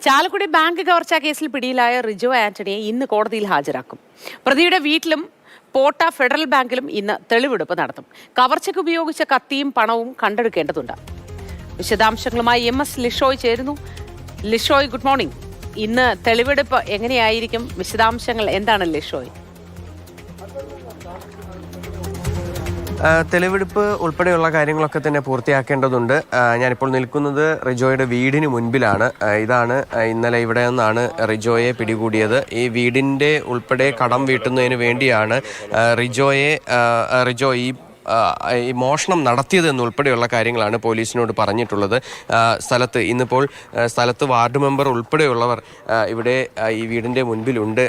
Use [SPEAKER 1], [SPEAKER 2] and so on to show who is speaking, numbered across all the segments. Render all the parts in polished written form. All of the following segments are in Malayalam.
[SPEAKER 1] ചാലക്കുടി ബാങ്ക് കവർച്ചാ കേസിൽ പിടിയിലായ റിജോ ആന്റണിയെ ഇന്ന് കോടതിയിൽ ഹാജരാക്കും. പ്രതിയുടെ വീട്ടിലും പോട്ട ഫെഡറൽ ബാങ്കിലും ഇന്ന് തെളിവെടുപ്പ് നടത്തും. കവർച്ചയ്ക്ക് ഉപയോഗിച്ച കത്തിയും പണവും കണ്ടെടുക്കേണ്ടതുണ്ട്. വിശദാംശങ്ങളുമായി MS ലിഷോയ് ചേരുന്നു. Lishoy, good morning. ഇന്ന് തെളിവെടുപ്പ് എങ്ങനെയായിരിക്കും? വിശദാംശങ്ങൾ എന്താണ് ലിഷോയ്?
[SPEAKER 2] തെളിവെടുപ്പ് ഉൾപ്പെടെയുള്ള കാര്യങ്ങളൊക്കെ തന്നെ പൂർത്തിയാക്കേണ്ടതുണ്ട്. ഞാനിപ്പോൾ നിൽക്കുന്നത് റിജോയുടെ വീടിന് മുൻപിലാണ്. ഇതാണ് ഇന്നലെ ഇവിടെ നിന്നാണ് റിജോയെ പിടികൂടിയത്. ഈ വീടിൻ്റെ ഉൾപ്പെടെ കടം വീട്ടുന്നതിന് വേണ്ടിയാണ് റിജോ ഈ മോഷണം നടത്തിയതെന്നുൾപ്പെടെയുള്ള കാര്യങ്ങളാണ് പോലീസിനോട് പറഞ്ഞിട്ടുള്ളത്. ഇന്നിപ്പോൾ സ്ഥലത്ത് വാർഡ് മെമ്പർ ഉൾപ്പെടെയുള്ളവർ ഇവിടെ ഈ വീടിൻ്റെ മുൻപിലുണ്ട്.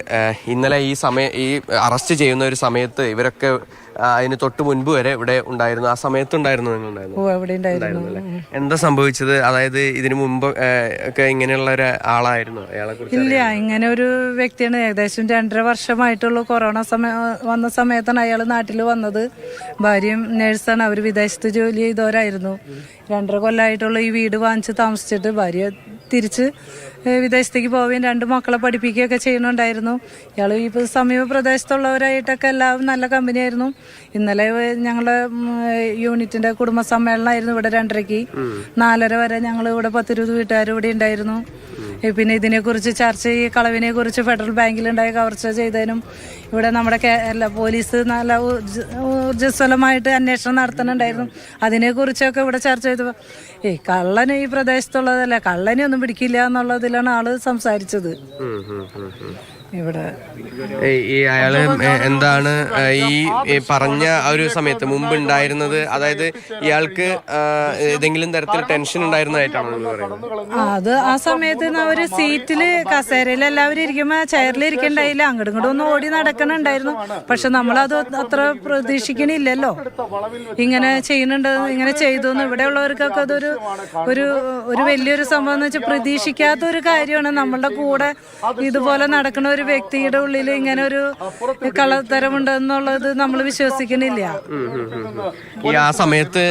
[SPEAKER 2] ഇന്നലെ ഈ അറസ്റ്റ് ചെയ്യുന്ന ഒരു സമയത്ത് ഇവരൊക്കെ അതിന് തൊട്ട് മുൻപ് വരെ ഇവിടെ ഉണ്ടായിരുന്നു. ആ സമയത്തുണ്ടായിരുന്നു നിങ്ങളുണ്ടായിരുന്നു? എന്താ സംഭവിച്ചത്? അതായത് ഇതിനു മുമ്പ് ഒക്കെ ഇങ്ങനെയുള്ള ഒരു ആളായിരുന്നു അയാളെ കുറിച്ച്?
[SPEAKER 3] ഇല്ല, ഇങ്ങനെ ഒരു വ്യക്തിയാണ്. ഏകദേശം 2.5 വർഷമായിട്ടുള്ള കൊറോണ വന്ന സമയത്താണ് അയാൾ നാട്ടിൽ വന്നത്. ഭാര്യയും നേഴ്സാണ്. അവർ വിദേശത്ത് ജോലി ചെയ്തവരായിരുന്നു. 2.5 കൊല്ലമായിട്ടുള്ള ഈ വീട് വാങ്ങിച്ച് താമസിച്ചിട്ട് ഭാര്യ തിരിച്ച് വിദേശത്തേക്ക് പോവുകയും 2 മക്കളെ പഠിപ്പിക്കുകയൊക്കെ ചെയ്യുന്നുണ്ടായിരുന്നു. ഇയാൾ ഈ സമീപ പ്രദേശത്തുള്ളവരായിട്ടൊക്കെ എല്ലാവരും നല്ല കമ്പനിയായിരുന്നു. ഇന്നലെ ഞങ്ങളുടെ യൂണിറ്റിന്റെ കുടുംബ സമ്മേളനമായിരുന്നു ഇവിടെ 2:30-ക്ക്. 4:30 വരെ ഞങ്ങൾ ഇവിടെ 10-20 വീട്ടുകാർ ഇവിടെ ഉണ്ടായിരുന്നു. പിന്നെ ഇതിനെക്കുറിച്ച് ഈ കളവിനെ കുറിച്ച് ഫെഡറൽ ബാങ്കിലുണ്ടായ കവർച്ച ചെയ്തതിനും ഇവിടെ നമ്മുടെ പോലീസ് നല്ല ഊർജ്ജസ്വലമായിട്ട് അന്വേഷണം നടത്തുന്നുണ്ടായിരുന്നു. അതിനെക്കുറിച്ചൊക്കെ ഇവിടെ ചർച്ച ചെയ്തപ്പോൾ കള്ളന് ഈ പ്രദേശത്തുള്ളതല്ല, കള്ളനെ ഒന്നും പിടിക്കില്ല എന്നുള്ളതിലാണ് ആള് സംസാരിച്ചത്. ഇവിടെ
[SPEAKER 2] ഈ അയാള് എന്താണ് ഈ പറഞ്ഞ ഒരു സമയത്ത് മുമ്പ് ഉണ്ടായിരുന്നത്? അതായത് ഇയാൾക്ക് ഏതെങ്കിലും തരത്തിൽ ടെൻഷൻ ഉണ്ടായിരുന്നതായിട്ടാണോ നിങ്ങൾ പറയുന്നത്?
[SPEAKER 3] അത് ആ സമയത്ത് ഒരു സീറ്റില് കസേരയിൽ എല്ലാവരും ഇരിക്കുമ്പോ ചെയറിൽ ഇരിക്കണ്ടായില്ല, അങ്ങോട്ടും ഇങ്ങോട്ടും ഒന്ന് ഓടി നടക്കണുണ്ടായിരുന്നു. പക്ഷെ നമ്മളത് അത്ര പ്രതീക്ഷിക്കണില്ലല്ലോ ഇങ്ങനെ ചെയ്യുന്നുണ്ട്, ഇങ്ങനെ ചെയ്തു. ഇവിടെ ഉള്ളവർക്കൊക്കെ അതൊരു ഒരു വലിയൊരു സംഭവം എന്ന് വെച്ചാൽ പ്രതീക്ഷിക്കാത്ത ഒരു കാര്യമാണ്. നമ്മളുടെ കൂടെ ഇതുപോലെ നടക്കുന്ന ഒരു വ്യക്തിയുടെ ഉള്ളിൽ ഇങ്ങനെ ഒരു കള്ളത്തരമുണ്ടെന്നുള്ളത് നമ്മൾ വിശ്വസിക്കണില്ല.
[SPEAKER 2] ആ സമയത്ത്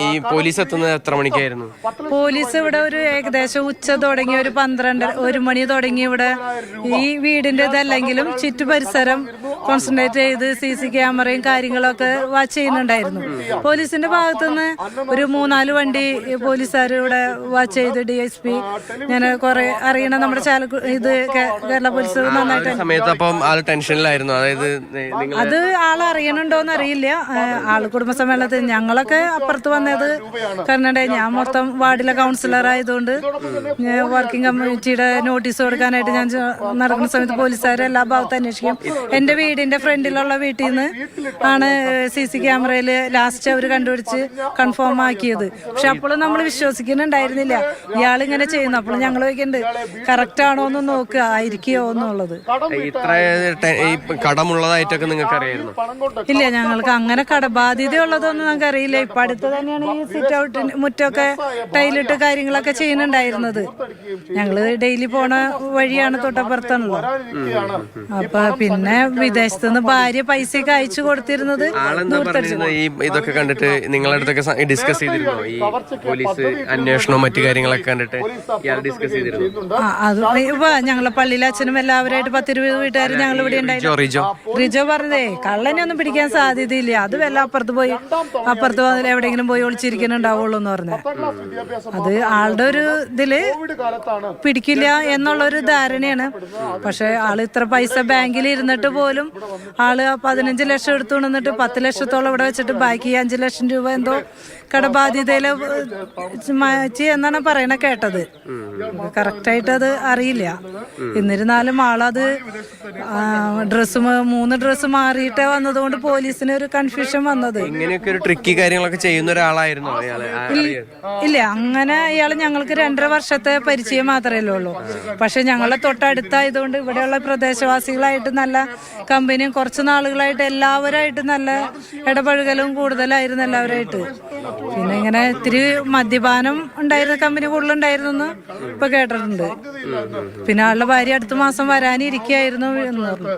[SPEAKER 2] ഈ പോലീസ് എത്തുന്നത് എത്ര മണിക്കായിരുന്നു?
[SPEAKER 3] പോലീസ് ഇവിടെ ഒരു ഏകദേശം ഉച്ച തുടങ്ങി ഒരു 12-1 മണി തുടങ്ങി ഇവിടെ ഈ വീടിന്റെ ഇതല്ലെങ്കിലും ചുറ്റു പരിസരം കോൺസെൻട്രേറ്റ് ചെയ്ത് CC ക്യാമറയും കാര്യങ്ങളൊക്കെ വാച്ച് ചെയ്യുന്നുണ്ടായിരുന്നു. പോലീസിന്റെ ഭാഗത്തുനിന്ന് ഒരു 3-4 വണ്ടി പോലീസുകാർ ഇവിടെ വാച്ച് ചെയ്ത് DSP ഞാൻ കുറെ അറിയണ നമ്മുടെ കേരള പോലീസ്
[SPEAKER 2] സമയത്ത് അപ്പം ആള് ടെൻഷനിലായിരുന്നു. അതായത്
[SPEAKER 3] അത് ആളറിയണുണ്ടോന്ന് അറിയില്ല. ആള് കുടുംബസമ്മേളനത്തിൽ ഞങ്ങളൊക്കെ അപ്പുറത്ത് വന്നത് കാരണം ഞാൻ മൊത്തം വാർഡിലെ കൗൺസിലർ ആയതുകൊണ്ട് വർക്കിംഗ് കമ്മിറ്റിയുടെ നോട്ടീസ് കൊടുക്കാനായിട്ട് ഞാൻ നടക്കുന്ന സമയത്ത് പോലീസുകാർ എല്ലാ ഭാഗത്തും അന്വേഷിക്കും. എന്റെ വീടിന്റെ ഫ്രണ്ടിലുള്ള വീട്ടിൽ നിന്ന് ആണ് CC ക്യാമറയിൽ ലാസ്റ്റ് അവർ കണ്ടുപിടിച്ച് കൺഫേം ആക്കിയത്. പക്ഷെ അപ്പോഴും നമ്മൾ വിശ്വസിക്കുന്നുണ്ടായിരുന്നില്ല ഇയാളിങ്ങനെ ചെയ്യുന്നു. അപ്പോൾ ഞങ്ങൾ ചോദിക്കുന്നുണ്ട് കറക്റ്റ് ആണോ എന്ന് നോക്കുക, ആയിരിക്കോ എന്നുള്ളത്.
[SPEAKER 2] ഇത്ര കടമുള്ളതായിട്ടൊക്കെ നിങ്ങൾക്ക് അറിയായിരുന്നു?
[SPEAKER 3] ഇല്ല, ഞങ്ങൾക്ക് അങ്ങനെ കടബാധ്യതയുള്ളതൊന്നും ഞങ്ങൾക്ക് അറിയില്ല. ഇപ്പൊ അടുത്ത് തന്നെയാണ് ഈ സിറ്റ് ഔട്ട് മുറ്റൊക്കെ ടൈലിട്ട് കാര്യങ്ങളൊക്കെ ചെയ്യുന്നുണ്ടായിരുന്നത്. ഞങ്ങള് ഡെയിലി പോണ വഴിയാണ്, തൊട്ടപ്പുറത്താണല്ലോ. അപ്പൊ പിന്നെ വിദേശത്തുനിന്ന് ഭാര്യ പൈസയൊക്കെ അയച്ചു കൊടുത്തിരുന്നത്.
[SPEAKER 2] ഇതൊക്കെ കണ്ടിട്ട് നിങ്ങളുടെ അടുത്തൊക്കെ ഡിസ്കസ് ചെയ്തിരുന്നോ? ഈ പോലീസ് അന്വേഷണവും മറ്റു കാര്യങ്ങളൊക്കെ കണ്ടിട്ട് ഡിസ്കസ് ചെയ്തിരുന്നു?
[SPEAKER 3] ഞങ്ങളെ പള്ളിയിലെ അച്ഛനും എല്ലാവരായിട്ട് 10-20 വീട്ടുകാർ ഞങ്ങൾ ഇവിടെ ഉണ്ടായിരുന്നു. റിജോ പറഞ്ഞതേ കള്ളനെ ഒന്നും പിടിക്കാൻ സാധ്യതയില്ല, അത് വല്ല അപ്പുറത്ത് എവിടെയെങ്കിലും പോയി ഒളിച്ചിരിക്കുന്നുണ്ടാവുള്ളൂ എന്ന് പറഞ്ഞു. അത് ആളുടെ ഒരു ഇതില് പിടിക്കില്ല എന്നുള്ളൊരു ധാരണയാണ്. പക്ഷെ ആള് ഇത്ര പൈസ ബാങ്കിൽ ഇരുന്നിട്ട് പോലും ആള് 15 ലക്ഷം എടുത്തു കൊണ്ടിട്ട് 10 ലക്ഷത്തോളം ഇവിടെ വെച്ചിട്ട് ബാക്കി 5 ലക്ഷം രൂപ എന്തോ കടബാധ്യതയില് മാറ്റി എന്നാണ് പറയണ കേട്ടത്. കറക്റ്റായിട്ട് അത് അറിയില്ല. എന്നിരുന്നാലും ആളത് 3 ഡ്രസ്സ് മാറിയിട്ടേ വന്നതുകൊണ്ട് പോലീസിന് ഒരു കൺഫ്യൂഷൻ വന്നത്.
[SPEAKER 2] ഇങ്ങനെയൊക്കെ ഒരു ട്രിക്കി കാര്യങ്ങളൊക്കെ ചെയ്യുന്ന ഒരാളായിരുന്നു
[SPEAKER 3] ഇല്ല, അങ്ങനെ ഇയാള് ഞങ്ങൾക്ക് 2.5 വർഷത്തെ പരിചയം മാത്രമേ ഉള്ളൂ. പക്ഷെ ഞങ്ങളെ തൊട്ടടുത്തായതുകൊണ്ട് ഇവിടെയുള്ള പ്രദേശവാസികളായിട്ട് നല്ല കമ്പനിയും കുറച്ച് നാളുകളായിട്ട് എല്ലാവരായിട്ട് നല്ല ഇടപഴകലും കൂടുതലായിരുന്നു എല്ലാവരായിട്ട്. പിന്നെ ഇങ്ങനെ ഇത്തിരി മദ്യപാനം ഉണ്ടായിരുന്ന കമ്പനി കൂടുതലുണ്ടായിരുന്നു ഇപ്പൊ കേട്ടിട്ടുണ്ട്. പിന്നെ ആളുടെ ഭാര്യ അടുത്ത മാസം വരാനിരിക്കുകയായിരുന്നു എന്ന് പറഞ്ഞു.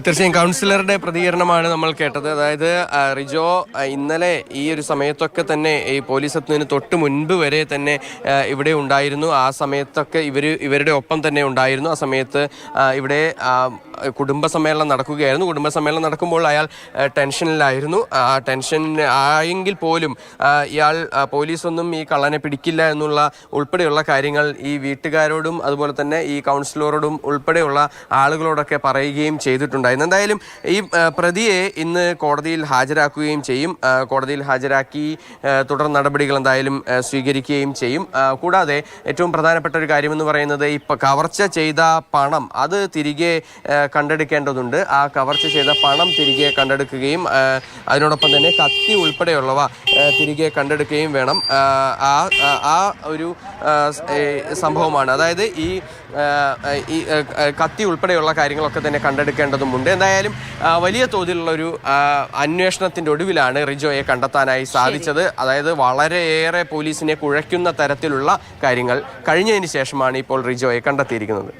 [SPEAKER 2] തീർച്ചയായും കൗൺസിലറുടെ പ്രതികരണമാണ് നമ്മൾ കേട്ടത്. അതായത് റിജോ ഇന്നലെ ഈ ഒരു സമയത്തൊക്കെ തന്നെ ഈ പോലീസ് എത്തുന്നതിന് തൊട്ട് മുൻപ് വരെ തന്നെ ഇവിടെ ഉണ്ടായിരുന്നു. ആ സമയത്തൊക്കെ ഇവരുടെ ഒപ്പം തന്നെ ഉണ്ടായിരുന്നു. ആ സമയത്ത് ഇവിടെ കുടുംബ സമ്മേളനം നടക്കുകയായിരുന്നു. കുടുംബ സമ്മേളനം നടക്കുമ്പോൾ അയാൾ ടെൻഷനിലായിരുന്നു. ആ ടെൻഷൻ ആയെങ്കിൽ പോലും ഇയാൾ പോലീസൊന്നും ഈ കള്ളനെ പിടിക്കില്ല എന്നുള്ള ഉൾപ്പെടെയുള്ള കാര്യങ്ങൾ ഈ വീട്ടുകാരോടും അതുപോലെ തന്നെ ഈ കൗൺസിലറോടും ഉൾപ്പെടെയുള്ള ആളുകളോടൊക്കെ പറയുകയും ചെയ്തിട്ടുണ്ടായിരുന്നു. എന്തായാലും ഈ പ്രതിയെ ഇന്ന് കോടതിയിൽ ഹാജരാക്കുകയും ചെയ്യും. കോടതിയിൽ ഹാജരാക്കി തുടർ നടപടികൾ എന്തായാലും സ്വീകരിക്കുകയും ചെയ്യും. കൂടാതെ ഏറ്റവും പ്രധാനപ്പെട്ട ഒരു കാര്യമെന്ന് പറയുന്നത് ഈ കവർച്ച ചെയ്ത പണം അത് തിരികെ കണ്ടെടുക്കേണ്ടതുണ്ട്. ആ കവർച്ച ചെയ്ത പണം തിരികെ കണ്ടെടുക്കുകയും അതിനോടൊപ്പം തന്നെ കത്തി ഉൾപ്പെടെയുള്ളവ തിരികെ കണ്ടെടുക്കുകയും വേണം. ആ ഒരു സംഭവമാണ്. അതായത് ഈ കത്തി ഉൾപ്പെടെയുള്ള കാര്യങ്ങളൊക്കെ തന്നെ കണ്ടെടുക്കേണ്ടതുമുണ്ട്. എന്തായാലും വലിയ തോതിലുള്ള ഒരു അന്വേഷണത്തിന്റെ ഒടുവിലാണ് റിജോയെ കണ്ടെത്താനായി സാധിച്ചത്. അതായത് വളരെയേറെ പോലീസിനെ കുഴയ്ക്കുന്ന തരത്തിലുള്ള കാര്യങ്ങൾ കഴിഞ്ഞതിന് ശേഷമാണ് ഇപ്പോൾ റിജോയെ കണ്ടെത്തിയിരിക്കുന്നത്.